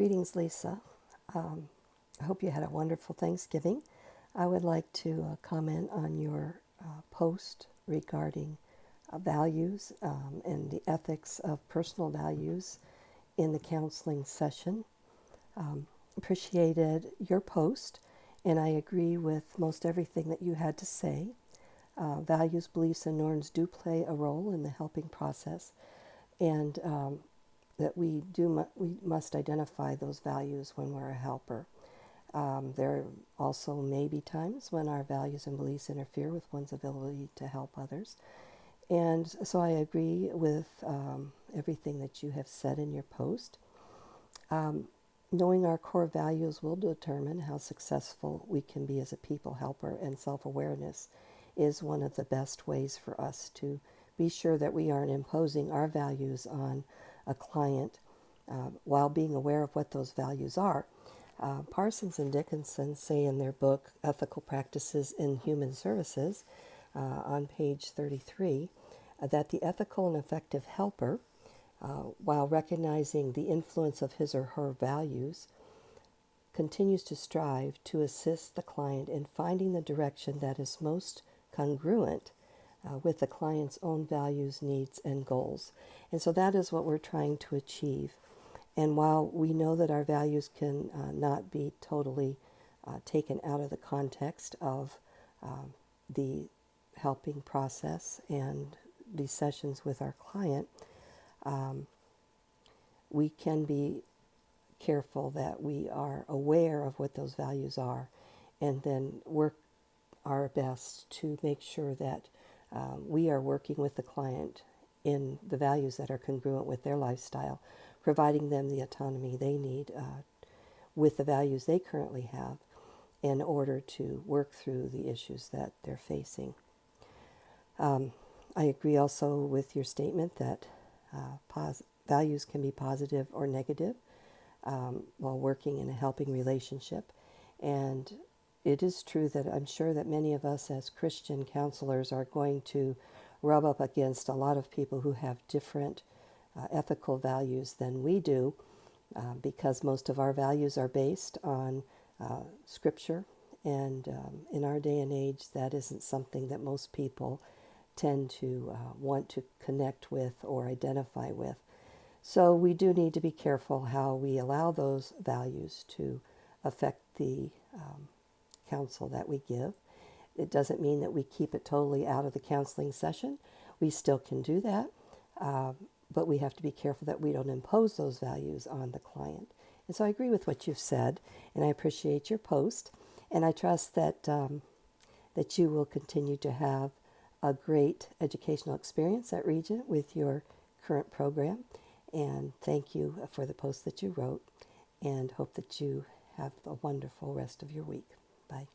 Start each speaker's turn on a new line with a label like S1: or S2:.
S1: Greetings, Lisa. I hope you had a wonderful Thanksgiving. I would like to comment on your post regarding values and the ethics of personal values in the counseling session. Appreciated your post, and I agree with most everything that you had to say. Values, beliefs, and norms do play a role in the helping process, and that we must identify those values when we're a helper. There also may be times when our values and beliefs interfere with one's ability to help others. And so I agree with everything that you have said in your post. Knowing our core values will determine how successful we can be as a people helper, and self-awareness is one of the best ways for us to be sure that we aren't imposing our values on a client while being aware of what those values are. Parsons and Dickinson say in their book, Ethical Practices in Human Services, on page 33, that the ethical and effective helper, while recognizing the influence of his or her values, continues to strive to assist the client in finding the direction that is most congruent with the client's own values, needs, and goals. And so that is what we're trying to achieve. And while we know that our values can not be totally taken out of the context of the helping process and the sessions with our client, we can be careful that we are aware of what those values are, and then work our best to make sure that we are working with the client in the values that are congruent with their lifestyle, providing them the autonomy they need with the values they currently have in order to work through the issues that they're facing. I agree also with your statement that values can be positive or negative while working in a helping relationship. And it is true that I'm sure that many of us as Christian counselors are going to rub up against a lot of people who have different ethical values than we do, because most of our values are based on Scripture, and in our day and age, that isn't something that most people tend to want to connect with or identify with. So we do need to be careful how we allow those values to affect the counsel that we give. It doesn't mean that we keep it totally out of the counseling session. We still can do that, but we have to be careful that we don't impose those values on the client. And so I agree with what you've said, and I appreciate your post, and I trust that that you will continue to have a great educational experience at Regent with your current program. And thank you for the post that you wrote, and hope that you have a wonderful rest of your week. Bye.